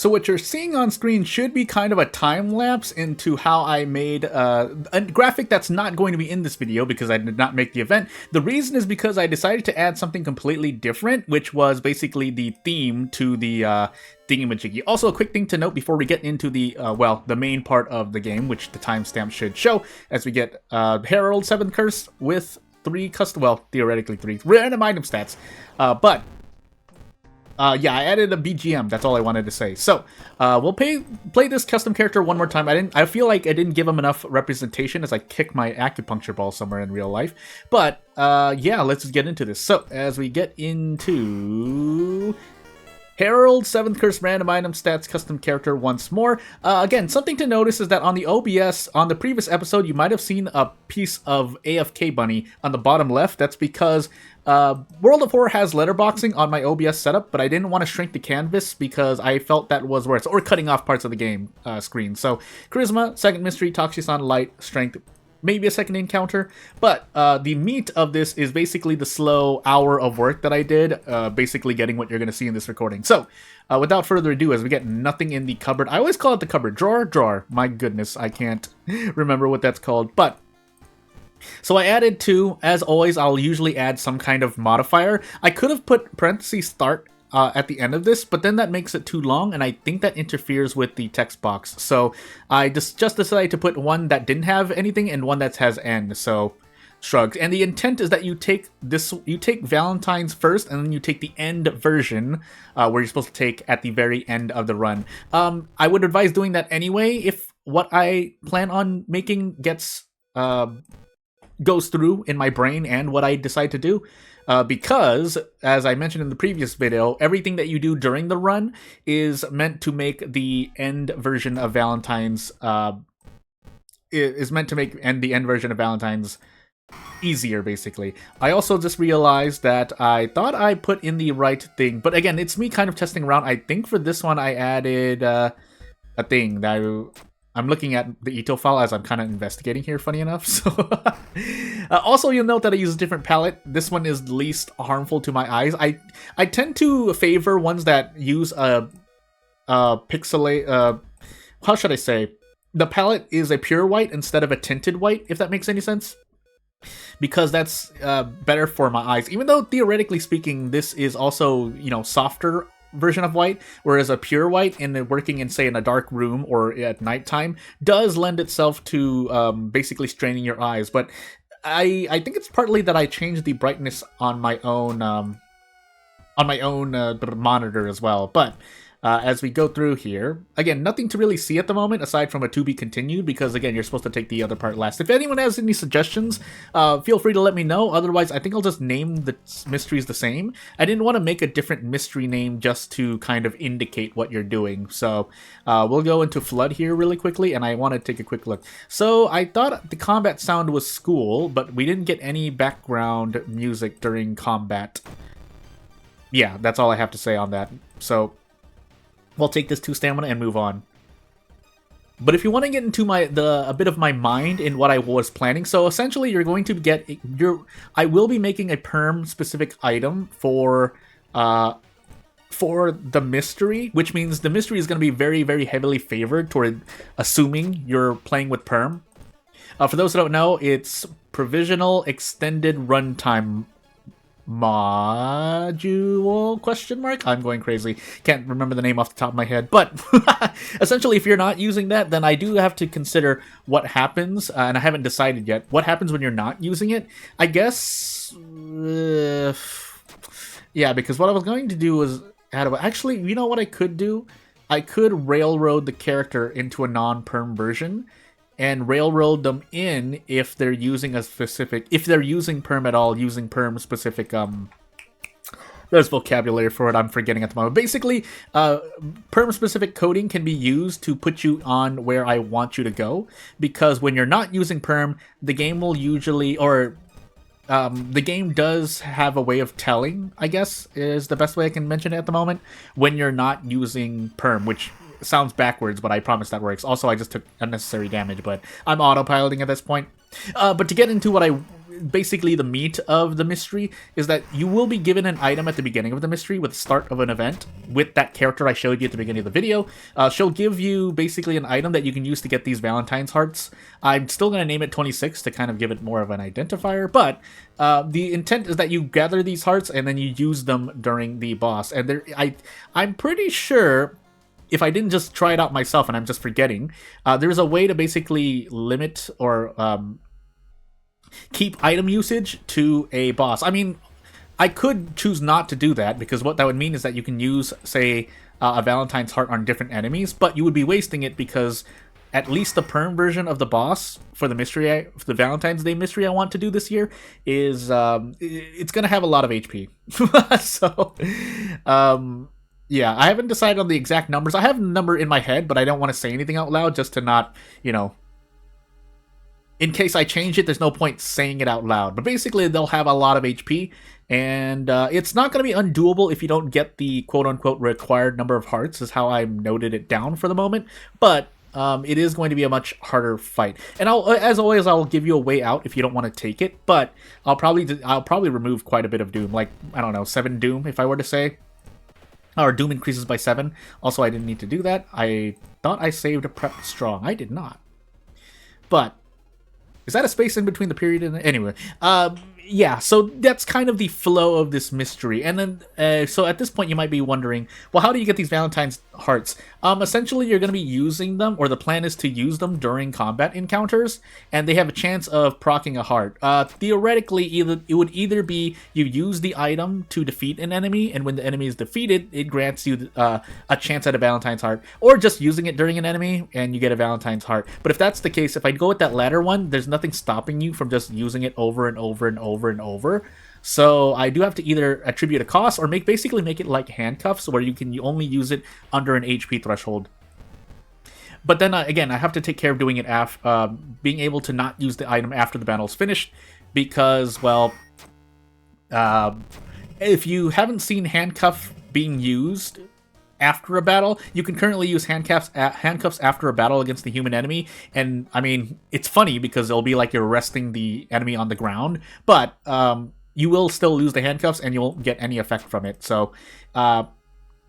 So what you're seeing on screen should be kind of a time lapse into how I made a graphic that's not going to be in this video because I did not make the event. The reason is because I decided to add something completely different, which was basically the theme to the thingamajiggy. Also, a quick thing to note before we get into the, the main part of the game, which the timestamp should show, as we get Herald 7th Curse with 3 custom, well, theoretically 3 random item stats, yeah, I added a BGM. That's all I wanted to say. So, we'll play this custom character one more time. I feel like I didn't give him enough representation as I kick my acupuncture ball somewhere in real life. But, yeah, let's get into this. So, as we get into Herald 7th Curse random item stats custom character once more. Again, something to notice is that on the OBS, on the previous episode, you might have seen a piece of AFK Bunny on the bottom left. That's because World of Horror has letterboxing on my OBS setup, but I didn't want to shrink the canvas because I felt that was worse, or cutting off parts of the game screen. So, Charisma, Second Mystery, Toxicon, Light, Strength, maybe a second encounter, but the meat of this is basically the slow hour of work that I did, basically getting what you're going to see in this recording. So, without further ado, as we get nothing in the cupboard, I always call it the cupboard, drawer, my goodness, I can't remember what that's called, but so I added 2. As always, I'll usually add some kind of modifier. I could have put parentheses start at the end of this, but then that makes it too long, and I think that interferes with the text box. So I just decided to put one that didn't have anything and one that has end. So shrugs. And the intent is that you take Valentine's first, and then you take the end version, where you're supposed to take at the very end of the run. I would advise doing that anyway if what I plan on making goes through in my brain and what I decide to do. Because, as I mentioned in the previous video, everything that you do during the run is meant to make the end version of Valentine's, the end version of Valentine's easier, basically. I also just realized that I thought I put in the right thing, but again, it's me kind of testing around. I think for this one I added a thing that I'm looking at the Ito file as I'm kind of investigating here, funny enough. So, also, you'll note that I use a different palette. This one is least harmful to my eyes. I tend to favor ones that use a pixelate. How should I say? The palette is a pure white instead of a tinted white, if that makes any sense. Because that's better for my eyes. Even though theoretically speaking, this is also, softer version of white, whereas a pure white and working in, say, in a dark room or at nighttime does lend itself to basically straining your eyes. But I think it's partly that I changed the brightness on my own monitor as well. But as we go through here, again, nothing to really see at the moment aside from a to be continued, because again, you're supposed to take the other part last. If anyone has any suggestions, feel free to let me know. Otherwise, I think I'll just name the mysteries the same. I didn't want to make a different mystery name just to kind of indicate what you're doing. So we'll go into Flood here really quickly, and I want to take a quick look. So I thought the combat sound was school, but we didn't get any background music during combat. Yeah, that's all I have to say on that. So we'll take this 2 stamina and move on. But if you want to get into a bit of my mind in what I was planning, so essentially you're going to get I will be making a perm specific item for the mystery, which means the mystery is going to be very, very heavily favored toward assuming you're playing with perm. For those who don't know, it's provisional extended runtime module question mark. I'm going crazy, can't remember the name off the top of my head, but essentially if you're not using that, then I do have to consider what happens, and I haven't decided yet what happens when you're not using it. I guess yeah, because what I was going to do was actually, you know what I could do? I could railroad the character into a non-perm version and railroad them in if they're using if they're using perm at all, using perm specific, there's vocabulary for it I'm forgetting at the moment. Basically, perm specific coding can be used to put you on where I want you to go, because when you're not using perm, the game will usually, the game does have a way of telling, I guess, is the best way I can mention it at the moment, when you're not using perm, which sounds backwards, but I promise that works. Also, I just took unnecessary damage, but I'm autopiloting at this point. But to get into what I basically the meat of the mystery is that you will be given an item at the beginning of the mystery with the start of an event with that character I showed you at the beginning of the video. She'll give you basically an item that you can use to get these Valentine's hearts. I'm still going to name it 26 to kind of give it more of an identifier, but the intent is that you gather these hearts and then you use them during the boss. And I'm pretty sure, if I didn't just try it out myself and I'm just forgetting, there's a way to basically limit or keep item usage to a boss. I mean, I could choose not to do that, because what that would mean is that you can use, say, a Valentine's heart on different enemies, but you would be wasting it, because at least the perm version of the boss for the mystery, for the Valentine's Day mystery I want to do this year, is it's gonna have a lot of HP. So, yeah, I haven't decided on the exact numbers. I have a number in my head, but I don't want to say anything out loud just to not, in case I change it, there's no point saying it out loud. But basically, they'll have a lot of HP, and it's not going to be undoable if you don't get the quote-unquote required number of hearts, is how I noted it down for the moment. But it is going to be a much harder fight. And as always, I'll give you a way out if you don't want to take it. But I'll probably remove quite a bit of Doom, like, I don't know, 7 Doom, if I were to say. Or Doom increases by 7. Also, I didn't need to do that. I thought I saved a prep strong. I did not. But is that a space in between the period and anyway? Yeah, so that's kind of the flow of this mystery. And then, so at this point, you might be wondering, well, how do you get these Valentine's hearts? Essentially, you're going to be using them, or the plan is to use them during combat encounters, and they have a chance of proccing a heart. Theoretically, it would either be you use the item to defeat an enemy, and when the enemy is defeated, it grants you a chance at a Valentine's heart, or just using it during an enemy, and you get a Valentine's heart. But if that's the case, if I go with that latter one, there's nothing stopping you from just using it over and over and over and over. So I do have to either attribute a cost or basically make it like handcuffs, where you only use it under an HP threshold. But then again, I have to take care of doing it being able to not use the item after the battle's finished, because, well, if you haven't seen handcuff being used after a battle, you can currently use handcuffs after a battle against the human enemy. And I mean, it's funny because it'll be like you're arresting the enemy on the ground, but you will still lose the handcuffs and you won't get any effect from it. So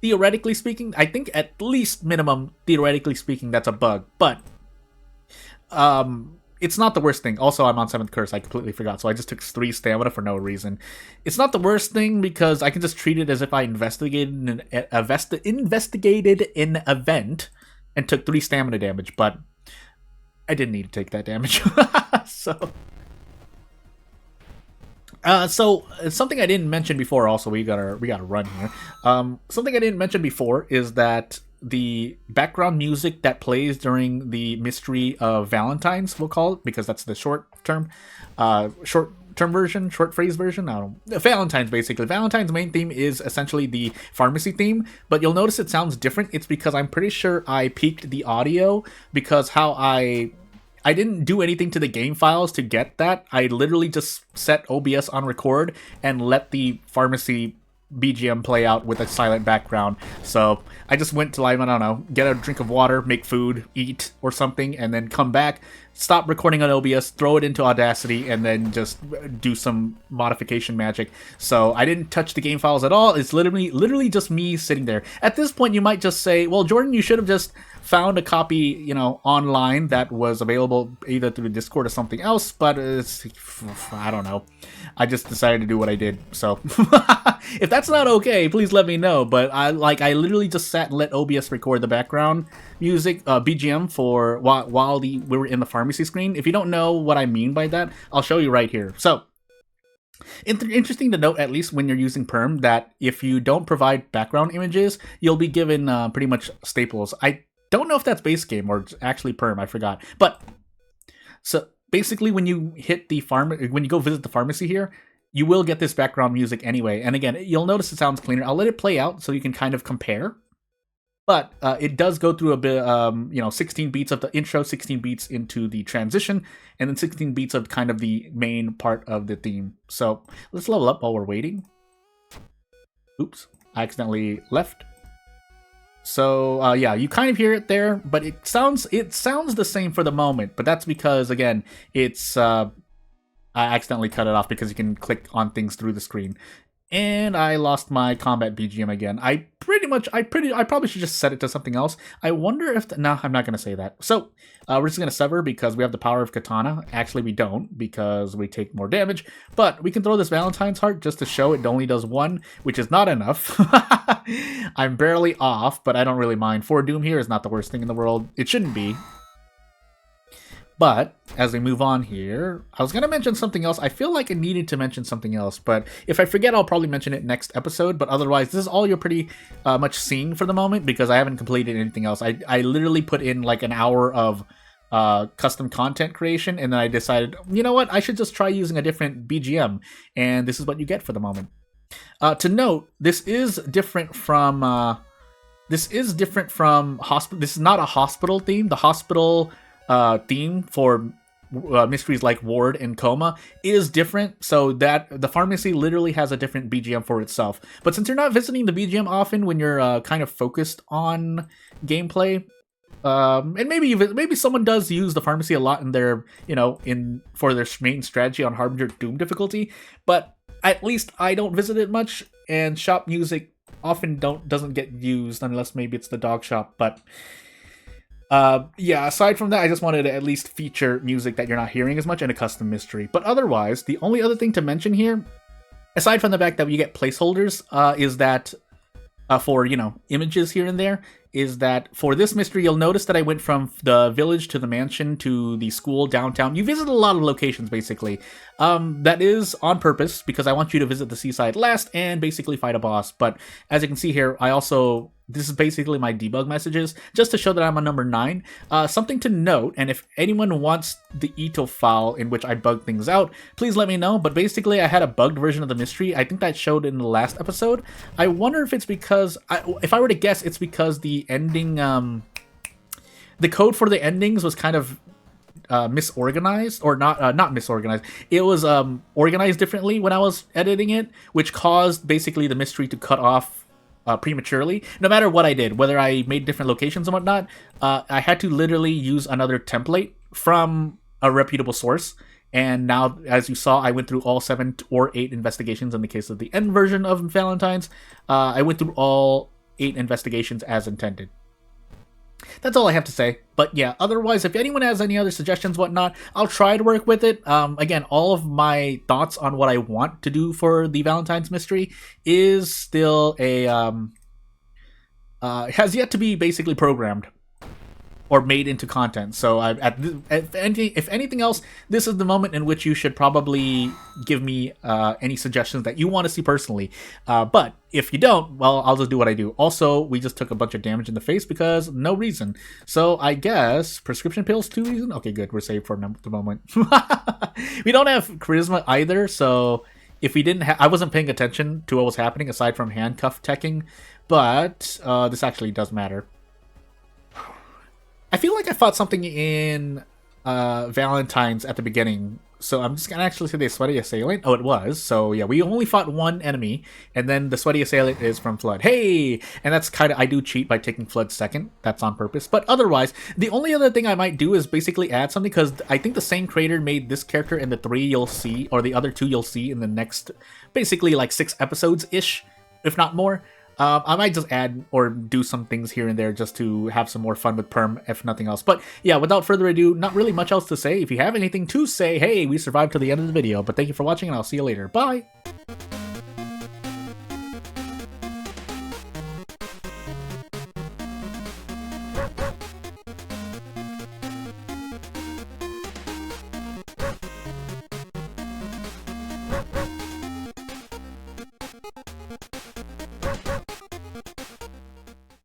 theoretically speaking, I think at least minimum, theoretically speaking, that's a bug. But it's not the worst thing. Also, I'm on 7th curse. I completely forgot. So I just took 3 stamina for no reason. It's not the worst thing because I can just treat it as if I investigated an event and took 3 stamina damage. But I didn't need to take that damage. So something I didn't mention before. Also, we gotta run here. Something I didn't mention before is that the background music that plays during the mystery of Valentine's, we'll call it, because that's the short phrase version. I don't know. Valentine's, basically. Valentine's main theme is essentially the pharmacy theme, but you'll notice it sounds different. It's because I'm pretty sure I peaked the audio, because how I didn't do anything to the game files to get that. I literally just set OBS on record and let the pharmacy BGM play out with a silent background. So I just went to, like, I don't know, get a drink of water, make food, eat or something, and then come back, stop recording on OBS, throw it into Audacity, and then just do some modification magic. So I didn't touch the game files at all. It's literally just me sitting there. At this point, you might just say, well, Jordan, you should have just found a copy, online that was available either through Discord or something else, but I don't know. I just decided to do what I did. So if that's not okay, please let me know. But I literally just sat and let OBS record the background music, BGM, for while we were in the pharmacy screen. If you don't know what I mean by that, I'll show you right here. So interesting to note, at least when you're using perm, that if you don't provide background images, you'll be given pretty much staples. I don't know if that's base game or actually perm, I forgot. But so basically, when you go visit the pharmacy here, you will get this background music anyway. And again, you'll notice it sounds cleaner. I'll let it play out so you can kind of compare. But it does go through a bit, 16 beats of the intro, 16 beats into the transition, and then 16 beats of kind of the main part of the theme. So let's level up while we're waiting. Oops, I accidentally left. So yeah, you kind of hear it there, but it sounds the same for the moment. But that's because, again, it's I accidentally cut it off because you can click on things through the screen. And I lost my combat BGM again. I probably should just set it to something else. I wonder if, no, I'm not going to say that. So, we're just going to sever because we have the power of katana. Actually, we don't because we take more damage. But we can throw this Valentine's heart just to show it only does 1, which is not enough. I'm barely off, but I don't really mind. 4 Doom here is not the worst thing in the world. It shouldn't be. But as we move on here, I was going to mention something else. I feel like I needed to mention something else, but if I forget, I'll probably mention it next episode. But otherwise, this is all you're pretty much seeing for the moment because I haven't completed anything else. I literally put in like an hour of custom content creation, and then I decided, you know what, I should just try using a different BGM, and this is what you get for the moment. To note, this is different from hospital. This is not a hospital theme. The hospital theme for mysteries like Ward and Coma is different, so that the pharmacy literally has a different BGM for itself. But since you're not visiting the BGM often when you're kind of focused on gameplay, and maybe someone does use the pharmacy a lot in their for their main strategy on Harbinger Doom difficulty, but at least I don't visit it much, and shop music often doesn't get used unless maybe it's the dog shop, but yeah, aside from that, I just wanted to at least feature music that you're not hearing as much in a custom mystery. But otherwise, the only other thing to mention here, aside from the fact that you get placeholders, is that for, images here and there, is that for this mystery, you'll notice that I went from the village to the mansion to the school downtown. You visit a lot of locations, basically. That is on purpose, because I want you to visit the seaside last and basically fight a boss. But as you can see here, this is basically my debug messages, just to show that I'm on number 9. Something to note, and if anyone wants the ETO file in which I bug things out, please let me know. But basically, I had a bugged version of the mystery. I think that showed in the last episode. I wonder if it's because, if I were to guess, it's because the ending, the code for the endings was kind of misorganized, or not misorganized. It was organized differently when I was editing it, which caused basically the mystery to cut off prematurely. No matter what I did, whether I made different locations and whatnot, I had to literally use another template from a reputable source. And now, as you saw, I went through all 7 or 8 investigations in the case of the end version of Valentine's. I went through all 8 investigations as intended. That's all I have to say. But yeah, otherwise, if anyone has any other suggestions, whatnot, I'll try to work with it. Again, all of my thoughts on what I want to do for the Valentine's mystery is still has yet to be basically programmed or made into content. So if anything else, this is the moment in which you should probably give me any suggestions that you want to see personally. But if you don't, well, I'll just do what I do. Also, we just took a bunch of damage in the face because no reason. So I guess prescription pills 2 reason? Okay, good. We're safe for the moment. We don't have charisma either, so if we didn't I wasn't paying attention to what was happening aside from handcuff teching, but this actually does matter. I feel like I fought something in Valentine's at the beginning, so I'm just gonna actually say the Sweaty Assailant. Oh, it was. So yeah, we only fought one enemy, and then the Sweaty Assailant is from Flood. Hey! And that's kind of, I do cheat by taking Flood second. That's on purpose. But otherwise, the only other thing I might do is basically add something, because I think the same creator made this character and the 3 you'll see, or the other 2 you'll see in the next, basically like 6 episodes-ish, if not more. I might just add or do some things here and there just to have some more fun with Perm, if nothing else. But yeah, without further ado, not really much else to say. If you have anything to say, hey, we survived to the end of the video. But thank you for watching, and I'll see you later. Bye!